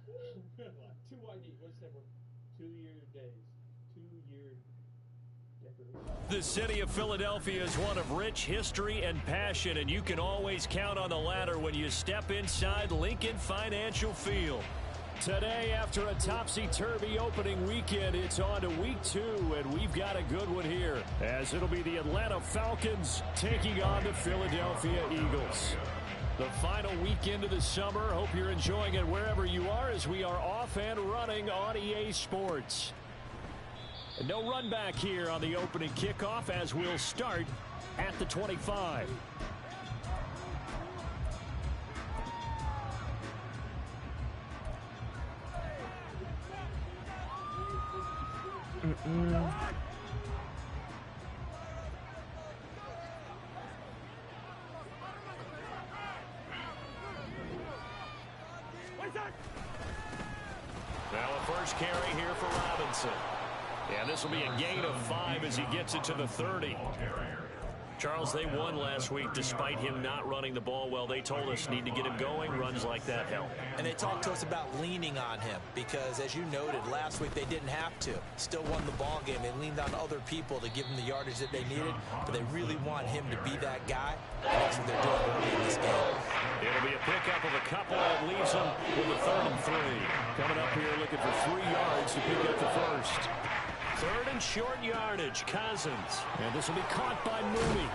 Two ID. What's that word? 2-year days. 2-year decoration. The city of Philadelphia is one of rich history and passion, and you can always count on the latter when you step inside Lincoln Financial Field. Today, after a topsy-turvy opening weekend, it's on to week 2, and we've got a good one here, as it'll be the Atlanta Falcons taking on the Philadelphia Eagles. The final weekend of the summer. Hope you're enjoying it wherever you are, as we are off and running on EA Sports. And no run back here on the opening kickoff, as we'll start at the 25. Now a first carry here for Robinson. And this will be a gain of 5 as he gets it to the 30. Charles, they won last week despite him not running the ball well. They told us need to get him going. Runs like that help. And they talked to us about leaning on him because, as you noted, last week they didn't have to. Still won the ball game. They leaned on other people to give them the yardage that they needed, but they really want him to be that guy. And that's what they're doing early in this game. It'll be a pickup of a couple that leaves them with a 3rd and 3. Coming up here looking for 3 yards to pick up the first. 3rd and short yardage, Cousins. And this will be caught by Mooney.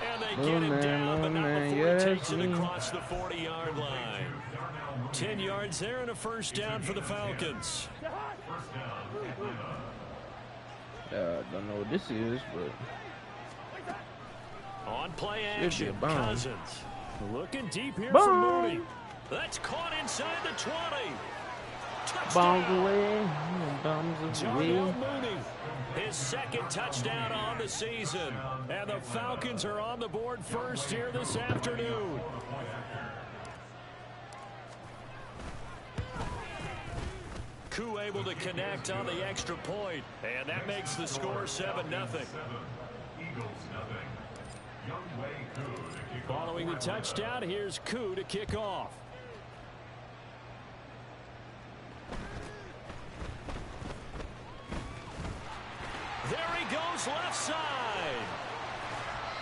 And they get him down, but not before he takes it across the 40-yard line. 10 yards there and a first down for the Falcons. Don't know what this is, but... On play action, Cousins. Looking deep here Bomb. for Mooney. That's caught inside the 20. Bombs away. Darnell Mooney, his 2nd touchdown on the season. And the Falcons are on the board first here this afternoon. Koo able to connect on the extra point. And that makes the score 7-0. Following the touchdown, here's Koo to kick off. There he goes left side.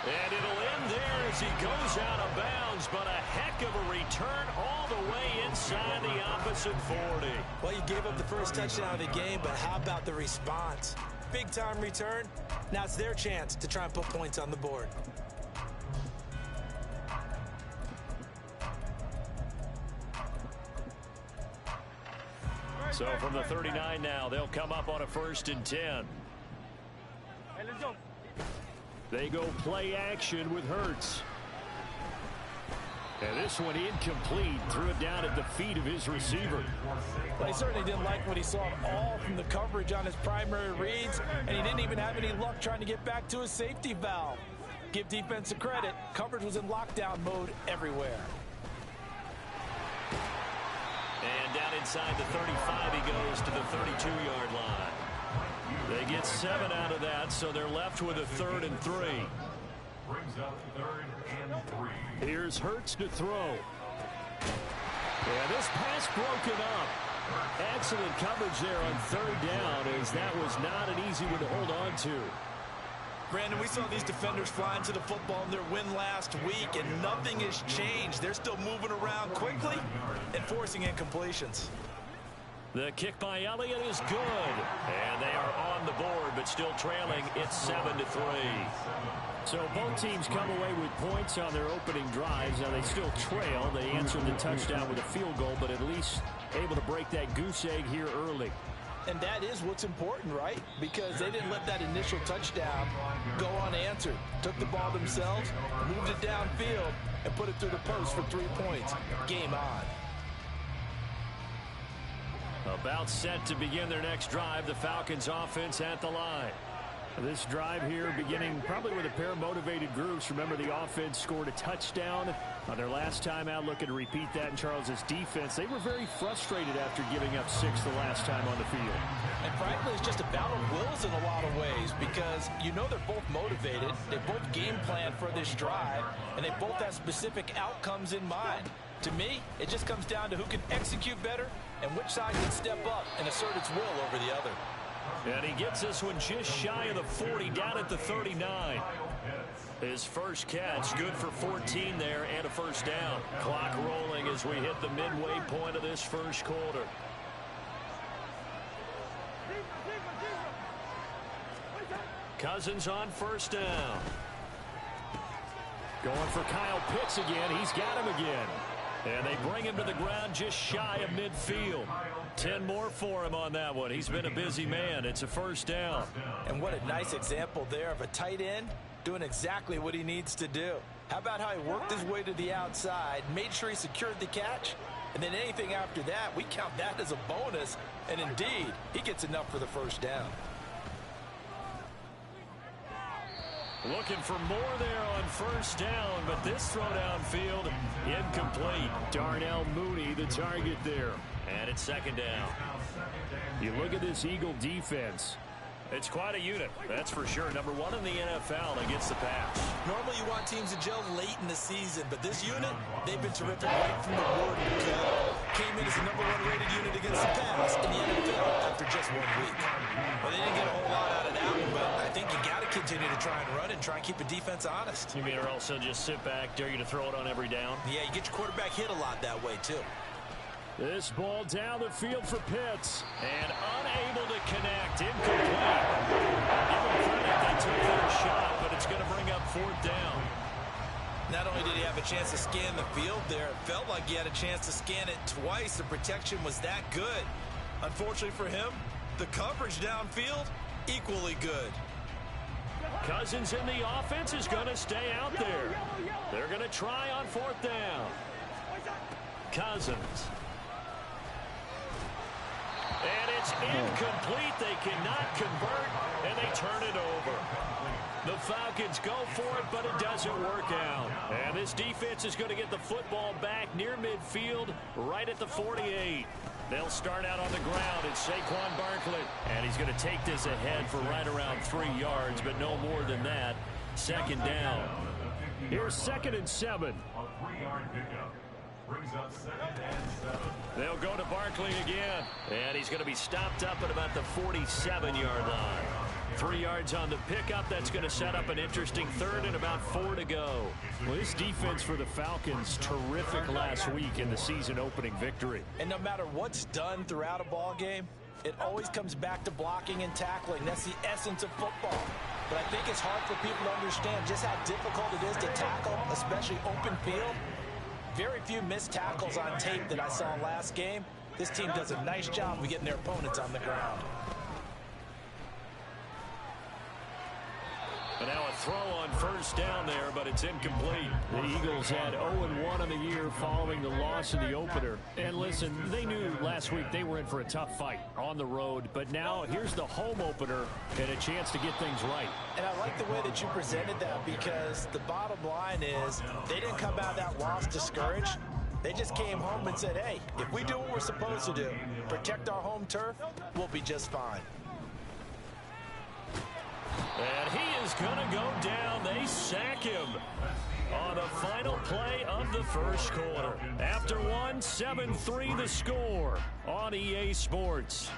And it'll end there as he goes out of bounds, but a heck of a return all the way inside the opposite 40. Well, you gave up the first touchdown of the game, but how about the response? Big-time return. Now it's their chance to try and put points on the board. So from the 39 now, they'll come up on a 1st and 10. Hey, let's go. They go play action with Hurts. And this one incomplete. Threw it down at the feet of his receiver. Well, he certainly didn't like what he saw all from the coverage on his primary reads, and he didn't even have any luck trying to get back to his safety valve. Give defense a credit. Coverage was in lockdown mode everywhere. And down inside the 35, he goes to the 32-yard line. They get 7 out of that, so they're left with a 3rd and 3. Brings up 3rd and 3. Here's Hurts to throw. Yeah, this pass broken up. Excellent coverage there on 3rd down, as that was not an easy one to hold on to. Brandon, we saw these defenders flying to the football in their win last week, and nothing has changed. They're still moving around quickly and forcing incompletions. The kick by Elliott is good. And they are on the board, but still trailing. It's 7-3. So both teams come away with points on their opening drives. Now they still trail. They answered the touchdown with a field goal, but at least able to break that goose egg here early. And that is what's important, right? Because they didn't let that initial touchdown go unanswered. Took the ball themselves, moved it downfield, and put it through the post for 3 points. Game on. About set to begin their next drive, the Falcons offense at the line. This drive here beginning probably with a pair of motivated groups. Remember, the offense scored a touchdown on their last time out, looking to repeat that in Charles's defense. They were very frustrated after giving up 6 the last time on the field. And frankly, it's just a battle of wills in a lot of ways, because you know they're both motivated. They both game plan for this drive, and they both have specific outcomes in mind. To me, it just comes down to who can execute better and which side can step up and assert its will over the other. And he gets this one just shy of the 40, down at the 39. His first catch, good for 14 there and a first down. Clock rolling as we hit the midway point of this first quarter. Cousins on first down. Going for Kyle Pitts again. He's got him again. And they bring him to the ground just shy of midfield. 10 more for him on that one. He's been a busy man. It's a first down. And what a nice example there of a tight end doing exactly what he needs to do. How about how he worked his way to the outside, made sure he secured the catch, and then anything after that, we count that as a bonus. And indeed, he gets enough for the first down. Looking for more there on first down, but this throw downfield incomplete. Darnell Mooney the target there. And it's second down. You look at this Eagle defense. It's quite a unit, that's for sure. Number one in the NFL against the pass. Normally you want teams to gel late in the season, but this unit, they've been terrific right from the word go. Came in as the number one rated unit against the pass in the NFL after just 1 week. Well, they didn't get a whole lot out of that one, but I think you got to continue to try and run and try and keep the defense honest. You mean or else they'll just sit back, dare you to throw it on every down? Yeah, you get your quarterback hit a lot that way, too. This ball down the field for Pitts. And unable to connect. Incomplete. Give them credit, they took their shot, but it's going to bring up fourth down. Not only did he have a chance to scan the field there, it felt like he had a chance to scan it twice. The protection was that good. Unfortunately for him, the coverage downfield, equally good. Cousins in the offense is going to stay out there. They're going to try on fourth down. Cousins. And it's incomplete. They cannot convert, and they turn it over. The Falcons go for it, but it doesn't work out. And this defense is going to get the football back near midfield, right at the 48. They'll start out on the ground. It's Saquon Barkley, and he's going to take this ahead for right around 3 yards, but no more than that. Second down. Here's 2nd and 7. A 3-yard pickup. Brings up 2nd and 7. They'll go to Barkley again. And he's going to be stopped up at about the 47-yard line. 3 yards on the pickup. That's going to set up an interesting third and about 4 to go. Well, this defense for the Falcons, terrific last week in the season-opening victory. And no matter what's done throughout a ball game, it always comes back to blocking and tackling. That's the essence of football. But I think it's hard for people to understand just how difficult it is to tackle, especially open field. Very few missed tackles on tape that I saw last game. This team does a nice job of getting their opponents on the ground. And now a throw on first down there, but it's incomplete. The Eagles had 0-1 on the year following the loss in the opener. And listen, they knew last week they were in for a tough fight on the road. But now here's the home opener and a chance to get things right. And I like the way that you presented that, because the bottom line is they didn't come out of that loss discouraged. They just came home and said, hey, if we do what we're supposed to do, protect our home turf, we'll be just fine. And he is going to go down. They sack him on the final play of the first quarter. After one, 7-3 the score on EA Sports.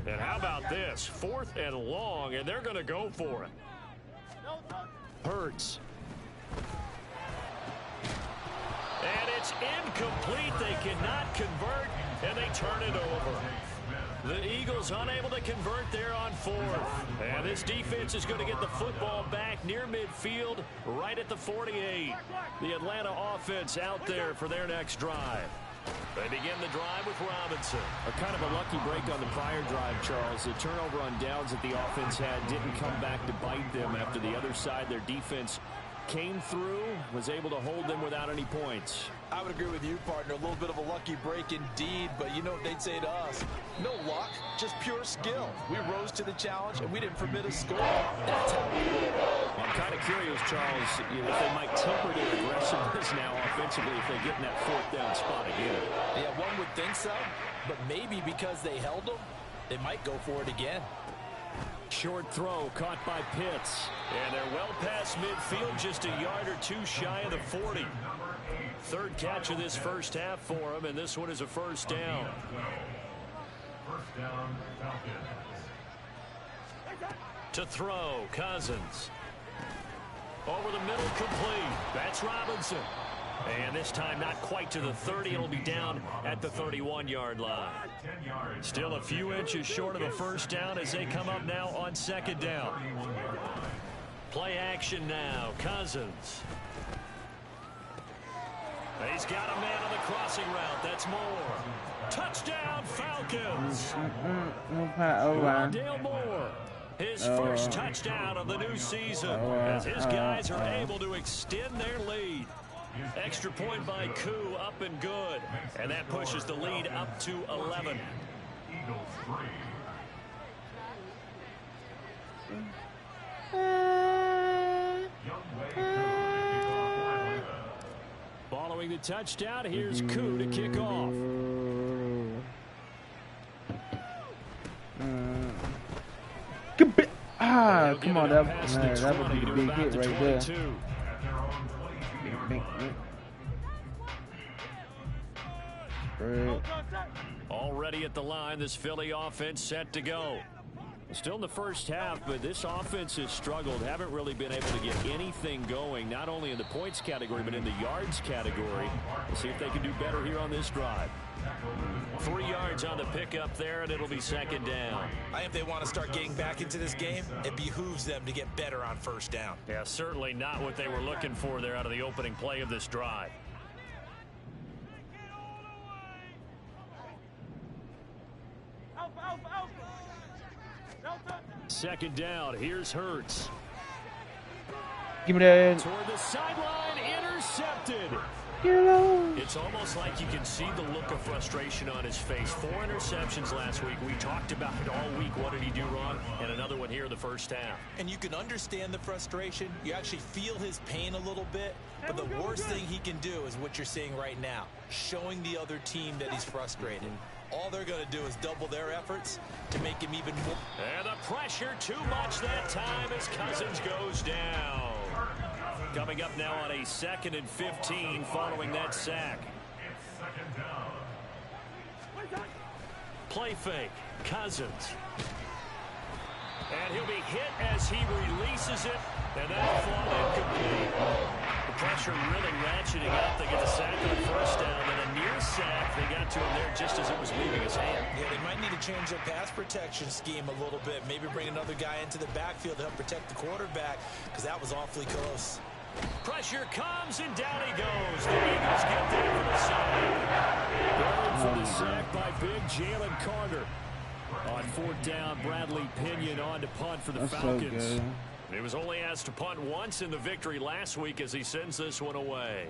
And how about this? 4th and long, and they're going to go for it. Hurts. And it's incomplete. They cannot convert, and they turn it over. The Eagles unable to convert there on 4th. And this defense is going to get the football back near midfield, right at the 48. The Atlanta offense out there for their next drive. They begin the drive with Robinson. A kind of a lucky break on the prior drive, Charles. The turnover on downs that the offense had didn't come back to bite them after the other side. Their defense came through, was able to hold them without any points. I would agree with you, partner. A little bit of a lucky break indeed, but you know what they'd say to us? No luck, just pure skill. We rose to the challenge, and we didn't permit a score. That's how we win. I'm kind of curious, Charles, if they might temper their aggressiveness now offensively if they get in that fourth down spot again. Yeah, one would think so, but maybe because they held them, they might go for it again. Short throw caught by Pitts. And they're well past midfield, just a yard or two shy of the 40. Third catch of this first half for him, and this one is a first down. First down, Falcons. To throw, Cousins. Over the middle, complete. That's Robinson. And this time not quite to the 30. It'll be down at the 31-yard line. Still a few inches short of a first down as they come up now on second down. Play action now. Cousins. He's got a man on the crossing route. That's Moore. Touchdown, Falcons. Rondale Moore. His first touchdown of the new season as his guys are able to extend their lead. Extra point by Koo, up and good. And that pushes the lead up to 11. Eagles 3. Following the touchdown, here's Koo to kick off. Come on, that would be a big hit right there. Big. Already at the line, this Philly offense set to go. Still in the first half, but this offense has struggled. Haven't really been able to get anything going, not only in the points category, but in the yards category. We'll see if they can do better here on this drive. 3 yards on the pickup there, and it'll be second down. I think if they want to start getting back into this game, it behooves them to get better on first down. Yeah, certainly not what they were looking for there out of the opening play of this drive. Second down, here's Hurts. Give me that. Toward the sideline, intercepted. It's almost like you can see the look of frustration on his face. 4 interceptions last week. We talked about it all week. What did he do wrong? And another one here in the first half. And you can understand the frustration. You actually feel his pain a little bit. But the worst thing he can do is what you're seeing right now, showing the other team that he's frustrated. All they're going to do is double their efforts to make him even more. And the pressure too much that time as Cousins goes down. Coming up now on a 2nd and 15 following that sack. Play fake. Cousins. And he'll be hit as he releases it. And that'll fall incomplete. The pressure really ratcheting up. They get the sack on first down. And a near sack. They got to him there just as it was leaving his hand. Yeah, they might need to change their pass protection scheme a little bit. Maybe bring another guy into the backfield to help protect the quarterback, because that was awfully close. Pressure comes, and down he goes. The Eagles get there for the sack. Going for the sack by big Jalen Carter. On 4th down, Bradley Pinion on to punt for the Falcons. So he was only asked to punt once in the victory last week as he sends this one away.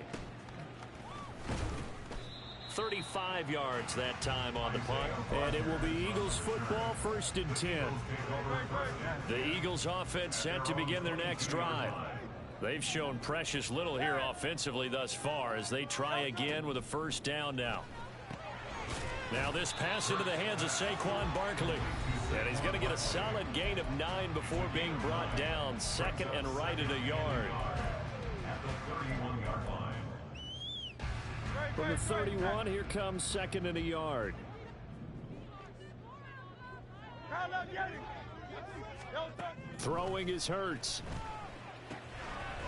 35 yards that time on the punt, and it will be Eagles football, 1st and 10. The Eagles offense set to begin their next drive. They've shown precious little here offensively thus far as they try again with a first down now. Now this pass into the hands of Saquon Barkley. And he's going to get a solid gain of 9 before being brought down. 2nd and right at a yard. From the 31, here comes 2nd and a yard. Throwing is Hurts.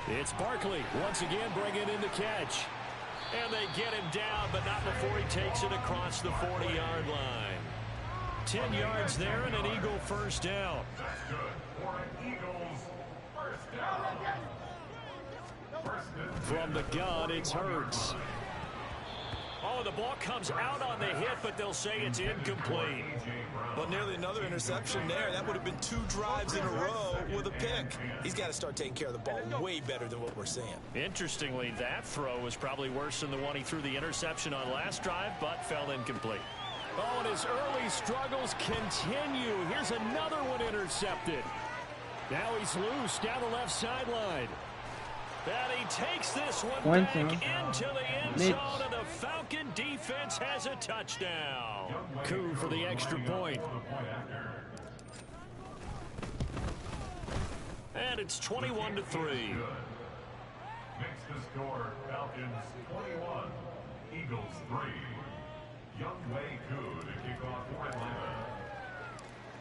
It's Barkley once again bringing in the catch. And they get him down, but not before he takes it across the 40-yard line. 10 yards there and an Eagle first down. That's good for an Eagles first down. From the gun, it's Hurts. Oh, the ball comes out on the hit, but they'll say it's incomplete. Well, nearly another interception there. That would have been 2 drives in a row with a pick. He's got to start taking care of the ball way better than what we're seeing. Interestingly, that throw was probably worse than the one he threw the interception on last drive, but fell incomplete. Oh, and his early struggles continue. Here's another one intercepted. Now he's loose down the left sideline. And he takes this one back into the end zone, and the Falcon defense has a touchdown. Coup for the extra point. And it's 21-3. Makes the score Falcons 21, Eagles 3. Younghoe Koo to kick off for Atlanta.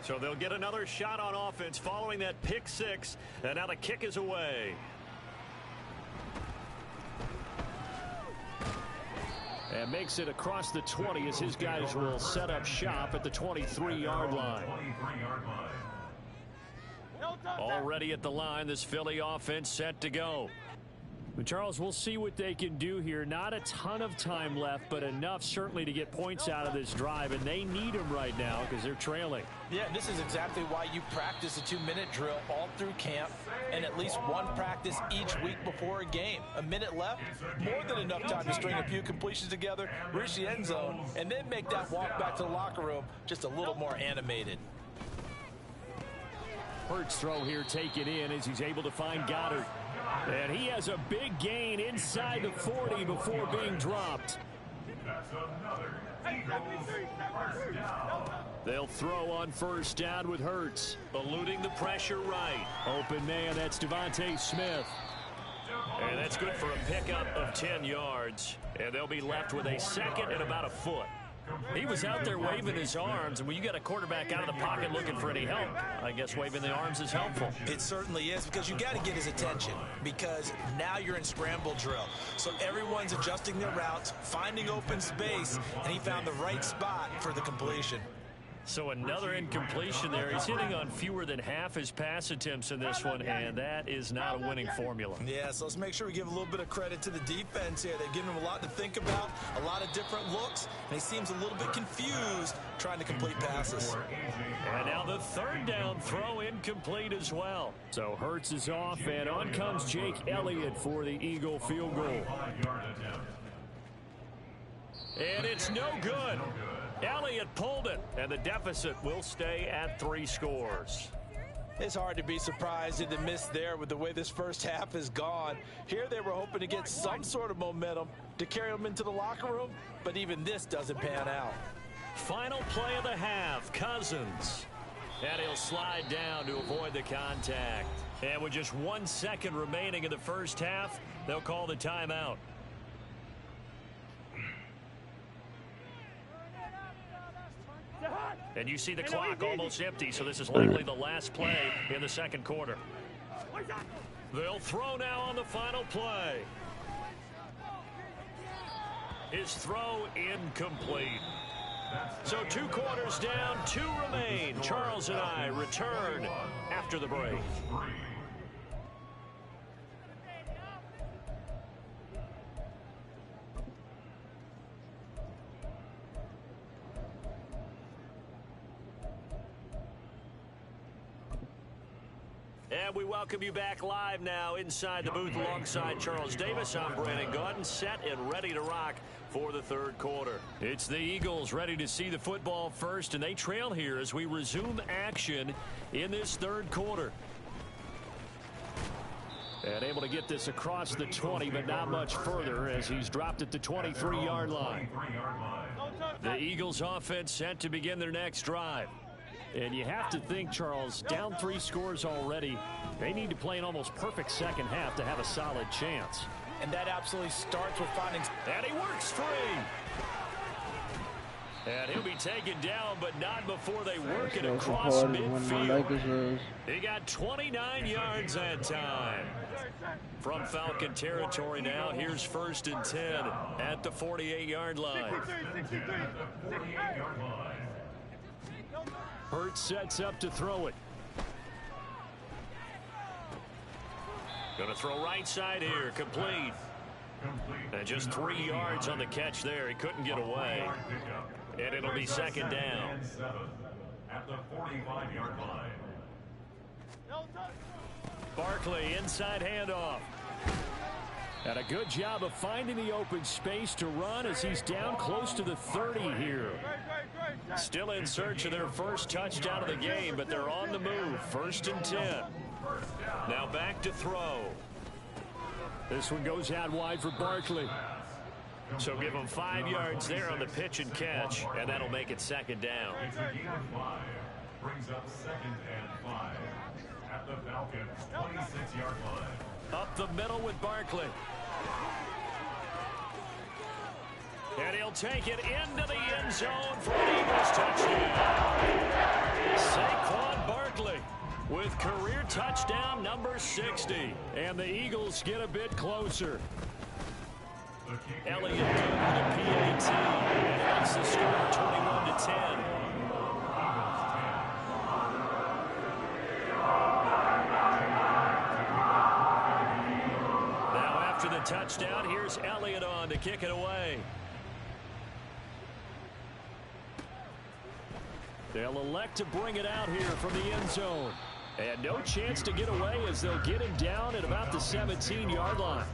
So they'll get another shot on offense following that pick 6, and now the kick is away. And makes it across the 20 as his guys will set up shop at the 23-yard line. Already at the line, this Philly offense set to go. But Charles, we'll see what they can do here. Not a ton of time left, but enough certainly to get points out of this drive, and they need them right now because they're trailing. Yeah, and this is exactly why you practice a 2-minute drill all through camp and at least one practice each week before a game. A minute left, more than enough time to string a few completions together, reach the end zone, and then make that walk back to the locker room just a little more animated. Hurts throw here taken in as he's able to find Goddard. And he has a big gain inside the 40 before being dropped. That's another Eagles first down. They'll throw on first down with Hurts, eluding the pressure right. Open man, that's Devontae Smith. And that's good for a pickup of 10 yards. And they'll be left with a second and about a foot. He was out there waving his arms, and when you got a quarterback out of the pocket looking for any help, I guess waving the arms is helpful. It certainly is, because you got to get his attention, because now you're in scramble drill. So everyone's adjusting their routes, finding open space, and he found the right spot for the completion. So another incompletion there. He's hitting on fewer than half his pass attempts in this one, and that is not a winning formula. Yeah, so let's make sure we give a little bit of credit to the defense here. They've given him a lot to think about, a lot of different looks, and he seems a little bit confused trying to complete passes. And now the third down throw incomplete as well. So Hurts is off, and on comes Jake Elliott for the Eagle field goal. And it's no good. Elliott pulled it, and the deficit will stay at 3 scores. It's hard to be surprised at the miss there with the way this first half has gone. Here they were hoping to get some sort of momentum to carry them into the locker room, but even this doesn't pan out. Final play of the half, Cousins. And he'll slide down to avoid the contact. And with just 1 second remaining in the first half, they'll call the timeout. And you see the clock almost empty, so this is likely the last play in the second quarter. They'll throw now on the final play. His throw incomplete. So 2 quarters down, 2 remain. Charles and I return after the break. And we welcome you back live now inside the booth alongside Charles Davis. I'm Brandon Gaudin, set and ready to rock for the third quarter. It's the Eagles ready to see the football first, and they trail here as we resume action in this third quarter. And able to get this across the 20, but not much further as he's dropped at the 23-yard line. The Eagles offense set to begin their next drive. And you have to think, Charles, down 3 scores already, they need to play an almost perfect second half to have a solid chance. And that absolutely starts with finding... And he works free. And he'll be taken down, but not before they work it across midfield. He got 29 yards that time. From Falcon territory now, here's 1st and 10 at the 48-yard line. Hurts sets up to throw it. Going to throw right side here, complete. And just 3 yards on the catch there. He couldn't get away. And it'll be second down. At the 45-yard line. Barkley, inside handoff. And a good job of finding the open space to run as he's down close to the 30 here. Still in search of their first touchdown of the game, but they're on the move. 1st and 10. Now back to throw. This one goes out wide for Barkley. So give him 5 yards there on the pitch and catch, and that'll make it second down. It's a gain of 5. Brings up 2nd and 5. At the Falcons' 26-yard line. Up the middle with Barkley. And he'll take it into the end zone for an Eagles touchdown. Saquon Barkley with career touchdown number 60. And the Eagles get a bit closer. Elliott good with a PAT. And makes the score 21-10. Now after the touchdown, here's Elliott on to kick it away. They'll elect to bring it out here from the end zone. And no chance to get away as they'll get him down at about the 17-yard line.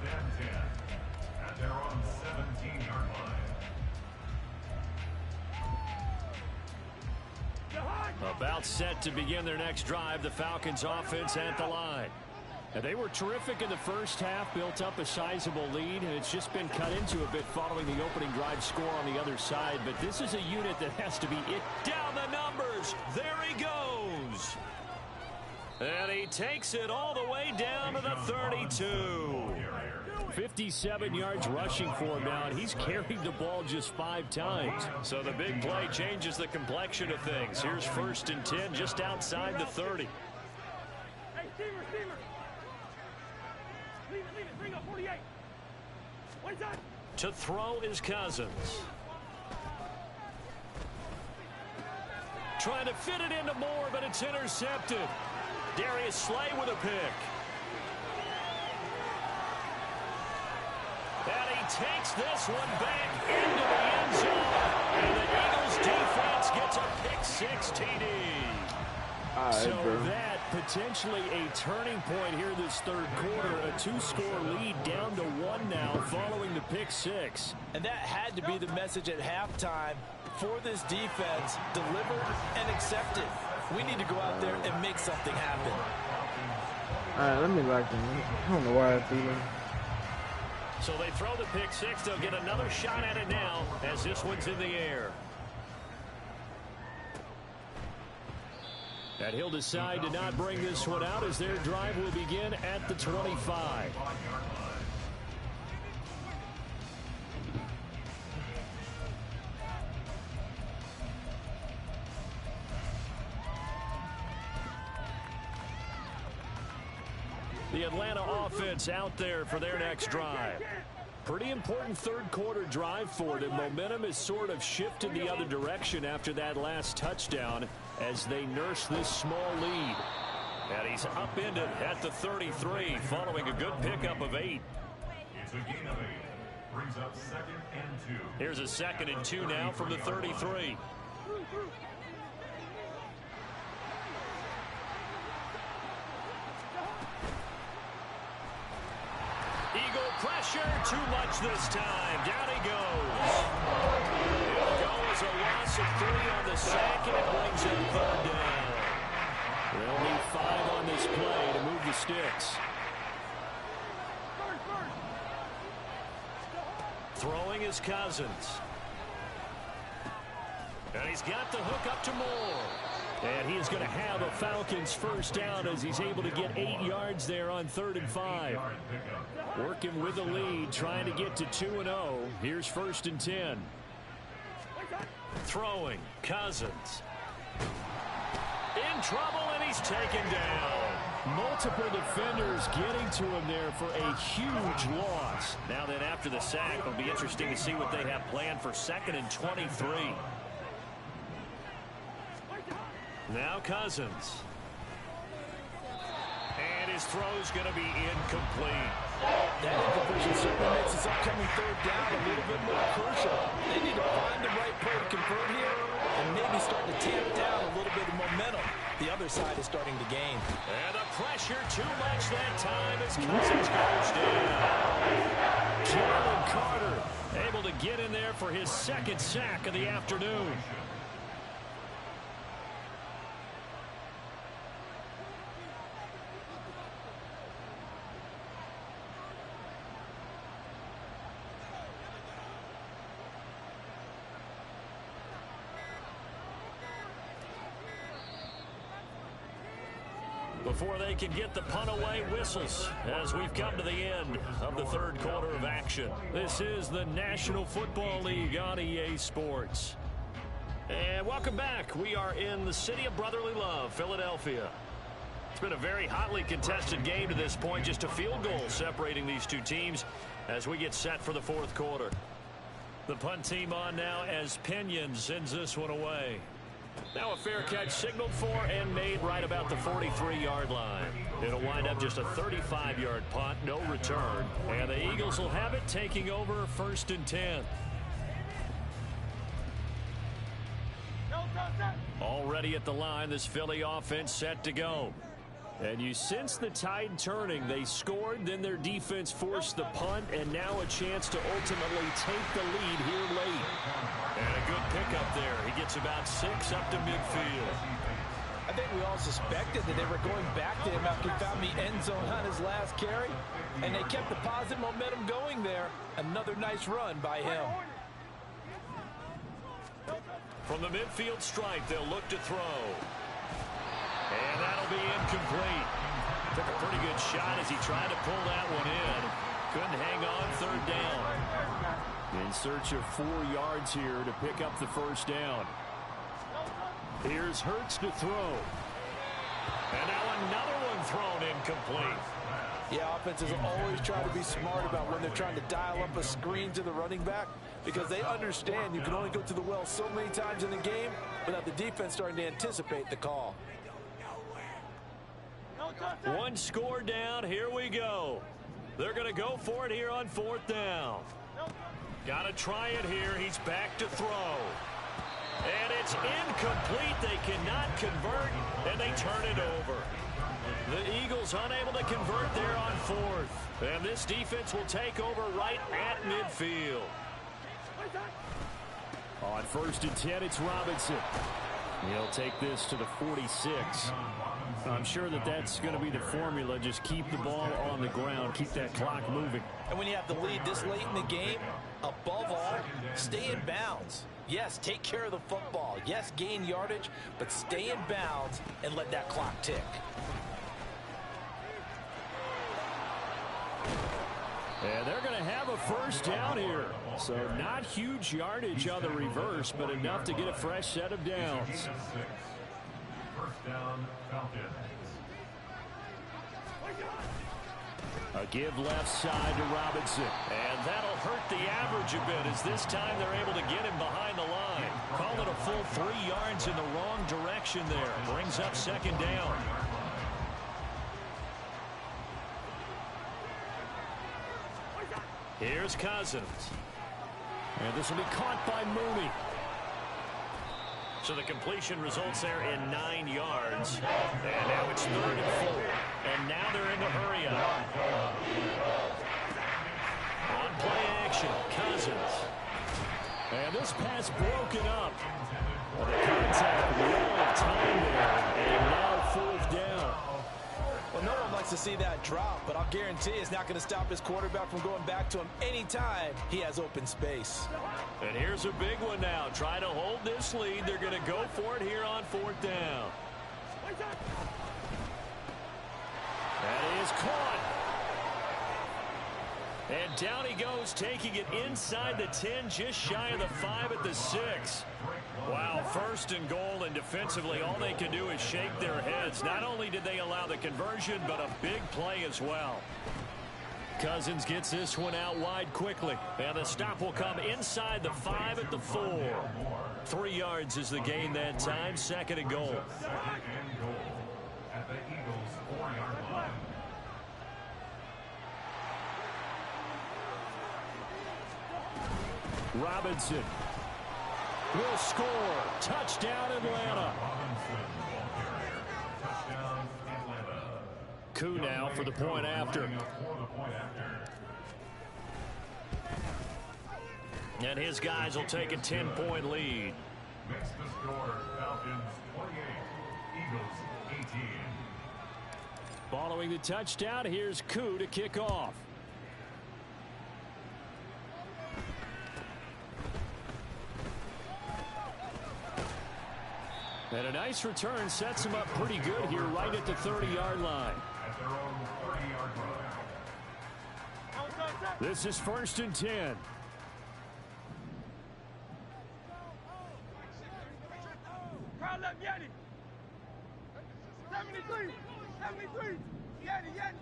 At their own 17-yard line. About set to begin their next drive, the Falcons offense at the line. And they were terrific in the first half, built up a sizable lead, and it's just been cut into a bit following the opening drive score on the other side. But this is a unit that has to be it down the numbers. There he goes. And he takes it all the way down to the 32. 57 yards rushing for him now, and he's carried the ball just 5 times. So the big play changes the complexion of things. Here's 1st and 10 just outside the 30. Hey, steamer. Leave it. Bring up 48. What is that? To throw is Cousins. Trying to fit it into Moore, but it's intercepted. Darius Slay with a pick. And he takes this one back into the end zone. And the Eagles defense gets a pick-6 TD. So that potentially a turning point here this third quarter. A 2-score lead down to 1 now following the pick-6. And that had to be the message at halftime for this defense. Delivered and accepted. We need to go out there and make something happen. All right, let me lock in. I don't know why I threw them. So they throw the pick-6. They'll get another shot at it now as this one's in the air. And he'll decide to not bring this one out as their drive will begin at the 25. The Atlanta offense out there for their next drive. Pretty important third quarter drive for them. Momentum has sort of shifted the other direction after that last touchdown as they nurse this small lead. And he's upended at the 33 following a good pickup of 8. It's a gain of 8. Brings up 2nd and 2. Here's a 2nd and 2 now from the 33. Eagle pressure, too much this time. Down he goes. It'll go as a loss of 3 on the sack, and it brings in 3rd down. They'll need 5 on this play to move the sticks. Throwing is Cousins. And he's got the hook up to Moore. And he's going to have a Falcons first down as he's able to get 8 yards there on 3rd and 5. Working with the lead, trying to get to 2-0. Here's 1st and 10. Throwing, Cousins. In trouble, and he's taken down. Multiple defenders getting to him there for a huge loss. Now then, after the sack, it'll be interesting to see what they have planned for 2nd and 23. Now Cousins. And his throw's going to be incomplete. That incompletion certainly makes this upcoming third down a little bit more crucial. They need to find the right play to convert here and maybe start to tamp down a little bit of momentum. The other side is starting to gain. And the pressure too much that time as Cousins goes down. Jalen Carter able to get in there for his second sack of the afternoon. Before they can get the punt away, whistles as we've come to the end of the third quarter of action. This is the National Football League on EA Sports. And welcome back. We are in the city of brotherly love, Philadelphia. It's been a very hotly contested game to this point, just a field goal separating these two teams as we get set for the fourth quarter. The punt team on now as Pinion sends this one away. Now a fair catch signaled for and made right about the 43-yard line. It'll wind up just a 35-yard punt, no return. And the Eagles will have it taking over 1st and 10. Already at the line, this Philly offense set to go. And you sense the tide turning. They scored, then their defense forced the punt, and now a chance to ultimately take the lead here late. And a good pickup there. He gets about 6 up to midfield. I think we all suspected that they were going back to him after he found the end zone on his last carry, and they kept the positive momentum going there. Another nice run by him. From the midfield stripe, they'll look to throw. And that'll be incomplete. Took a pretty good shot as he tried to pull that one in. Couldn't hang on, third down. In search of 4 yards here to pick up the first down. Here's Hurts to throw. And now another one thrown incomplete. Yeah, offenses always try to be smart about when they're trying to dial up a screen to the running back because they understand you can only go to the well so many times in the game without the defense starting to anticipate the call. One score down. Here we go. They're going to go for it here on 4th down. Got to try it here. He's back to throw. And it's incomplete. They cannot convert, and they turn it over. The Eagles unable to convert there on 4th. And this defense will take over right at midfield. On 1st and 10, it's Robinson. He'll take this to the 46. I'm sure that that's going to be the formula. Just keep the ball on the ground. Keep that clock moving. And when you have the lead this late in the game, above all, stay in bounds. Yes, take care of the football. Yes, gain yardage, but stay in bounds and let that clock tick. And they're going to have a first down here. So not huge yardage on the reverse, but enough to get a fresh set of downs. First down, Falcons. A give left side to Robinson. And that'll hurt the average a bit as this time they're able to get him behind the line. Call it a full 3 yards in the wrong direction there. Brings up 2nd down. Here's Cousins. And this will be caught by Mooney. So the completion results there in 9 yards. And now it's 3rd and 4. And now they're in the hurry up. On play action, Cousins. And this pass broken up. Well, the contact, long time there. And now 4th down. Well, no one likes to see that drop, but I'll guarantee it's not going to stop his quarterback from going back to him anytime he has open space. And here's a big one now. Try to hold this lead. They're going to go for it here on 4th down. That is caught. And down he goes, taking it inside the 10, just shy of the 5 at the 6. Wow, 1st and goal, and defensively all they can do is shake their heads. Not only did they allow the conversion, but a big play as well. Cousins gets this one out wide quickly, and the stop will come inside the 5 at the 4. 3 yards is the gain that time, 2nd and goal. At the Eagles' 4-yard line. Robinson will score. Touchdown, Atlanta. Koo now for the point after. And his guys will take a 10-point lead. Makes the score Falcons 28, Eagles 18. Following the touchdown, here's Koo to kick off. And a nice return sets him up pretty good here right at the 30-yard line. At their own 30-yard line. This is 1st and 10. Crowd left, Yeti. 73. 73. Yeti, Yeti.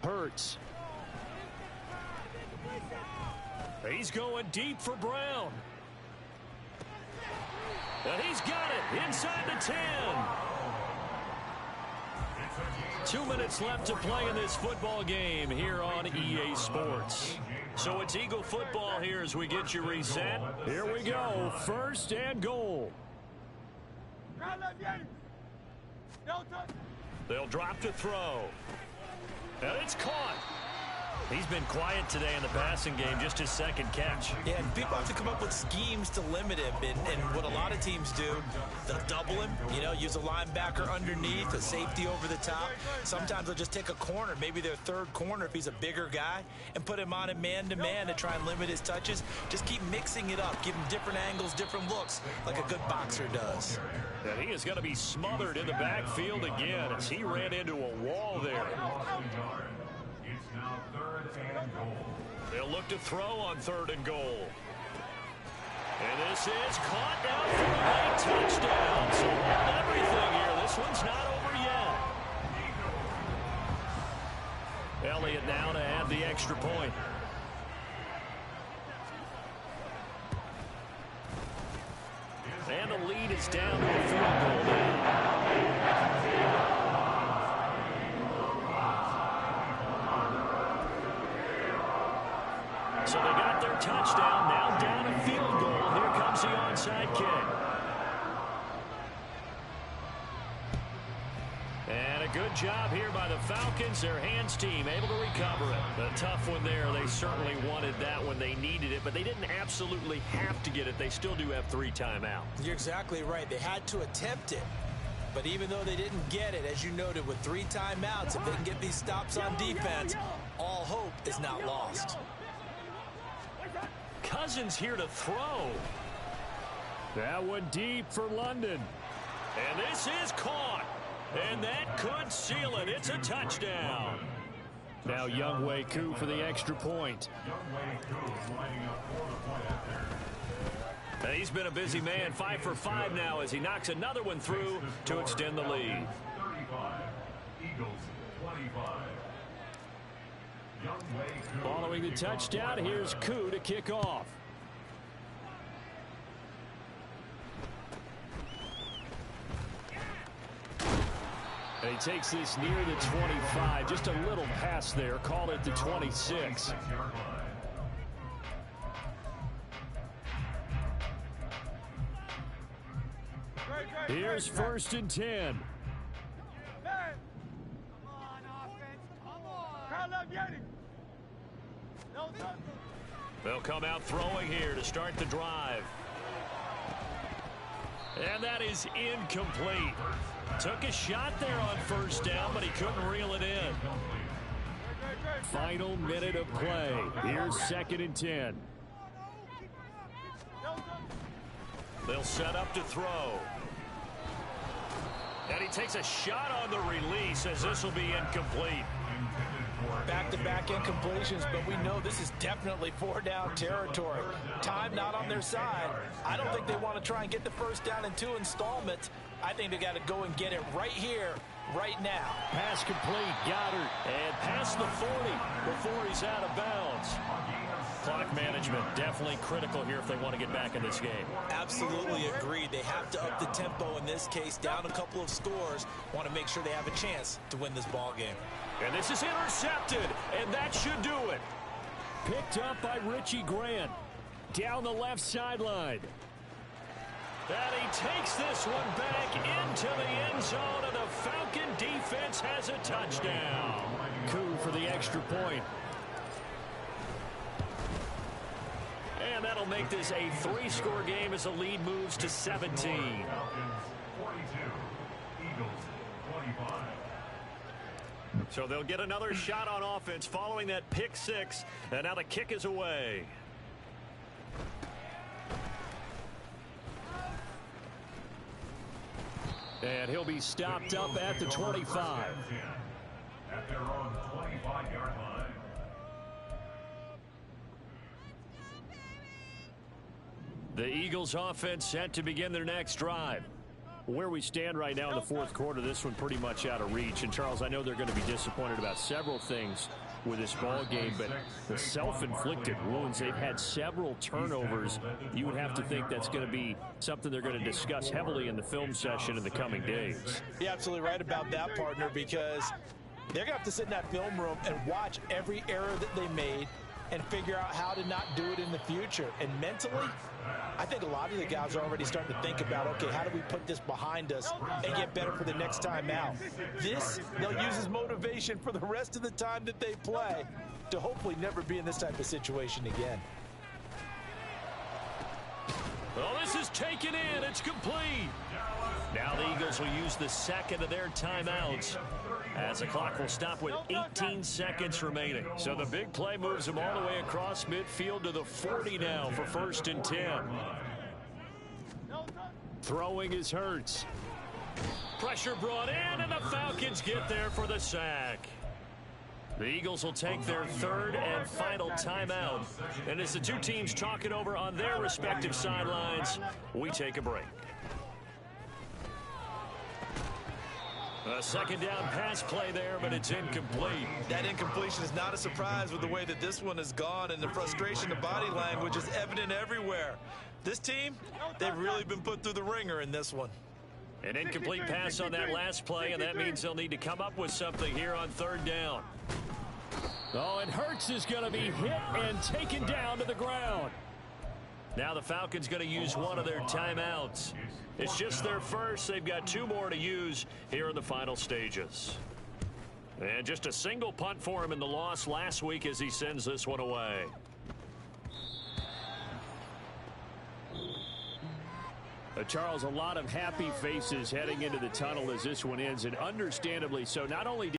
Hurts. He's going deep for Brown. And he's got it inside the 10. 2 minutes left to play in this football game here on EA Sports. So it's Eagle football here as we get you reset. Here we go. 1st and goal. They'll drop to throw. And it's caught. He's been quiet today in the passing game, just his 2nd catch. Yeah, and people have to come up with schemes to limit him. And what a lot of teams do, they'll double him, use a linebacker underneath, a safety over the top. Sometimes they'll just take a corner, maybe their 3rd corner if he's a bigger guy, and put him on a man-to-man to try and limit his touches. Just keep mixing it up, give him different angles, different looks, like a good boxer does. And he is going to be smothered in the backfield again as he ran into a wall there. It's now 3rd and goal. They'll look to throw on 3rd and goal. And this is caught down for a late touchdown. So hold everything here. This one's not over yet. Elliott now to add the extra point. And the lead is down to a field goal now. So they got their touchdown, now down a field goal. Here comes the onside kick. And a good job here by the Falcons. Their hands team able to recover it. A tough one there. They certainly wanted that when they needed it, but they didn't absolutely have to get it. They still do have 3 timeouts. You're exactly right. They had to attempt it. But even though they didn't get it, as you noted, with 3 timeouts, if they can get these stops on defense, all hope is not lost. Cousins here to throw. That one deep for London. And this is caught. And that could seal it. It's a touchdown. Now Younghoe Koo for the extra point. Younghoe Koo lining up for the point after. And he's been a busy man. 5 for 5 now as he knocks another one through to extend the lead. 35. Eagles 25. Following the touchdown, here's Koo to kick off. And he takes this near the 25, just a little pass there, called it the 26. Here's 1st and 10. They'll come out throwing here to start the drive. And that is incomplete. Took a shot there on 1st down, but he couldn't reel it in. Final minute of play. Here's 2nd and 10. They'll set up to throw. And he takes a shot on the release as this will be incomplete. Back-to-back incompletions, but we know this is definitely 4-down territory. Time not on their side. I don't think they want to try and get the 1st down in 2 installments. I think they got to go and get it right here, right now. Pass complete, Goddard, and past the 40 before he's out of bounds. Clock management definitely critical here if they want to get back in this game. Absolutely agreed. They have to up the tempo in this case, down a couple of scores. Want to make sure they have a chance to win this ball game. And this is intercepted, and that should do it. Picked up by Richie Grant. Down the left sideline. And he takes this one back into the end zone, and the Falcon defense has a touchdown. Coup for the extra point. And that'll make this a 3-score game as the lead moves to 17. Falcons 42, Eagles 25. So they'll get another shot on offense following that pick 6, and now the kick is away. And he'll be stopped up at the 25. At their own 25-yard line. The Eagles offense set to begin their next drive. Where we stand right now in the fourth quarter, this one pretty much out of reach. And, Charles, I know they're going to be disappointed about several things with this ball game, but the self-inflicted wounds, they've had several turnovers. You would have to think that's going to be something they're going to discuss heavily in the film session in the coming days. You're absolutely right about that, partner, because they're going to have to sit in that film room and watch every error that they made and figure out how to not do it in the future. And mentally, I think a lot of the guys are already starting to think about, okay, how do we put this behind us and get better for the next time out? This, they'll use as motivation for the rest of the time that they play to hopefully never be in this type of situation again. Well, this is taken in. It's complete. Now the Eagles will use the second of their timeouts as the clock will stop with 18 seconds remaining. So the big play moves them all the way across midfield to the 40 now for 1st and 10. Throwing is Hurts. Pressure brought in, and the Falcons get there for the sack. The Eagles will take their 3rd and final timeout. And as the two teams talk it over on their respective sidelines, we take a break. A second down pass play there, but it's incomplete. That incompletion is not a surprise with the way that this one has gone, and the frustration, the body language is evident everywhere. This team, they've really been put through the ringer in this one. An incomplete pass on that last play, and that means they'll need to come up with something here on 3rd down. Oh, and Hurts is going to be hit and taken down to the ground. Now the Falcons going to use one of their timeouts. It's just their first. They've got 2 more to use here in the final stages. And just a single punt for him in the loss last week as he sends this one away. Charles, a lot of happy faces heading into the tunnel as this one ends, and understandably so. Not only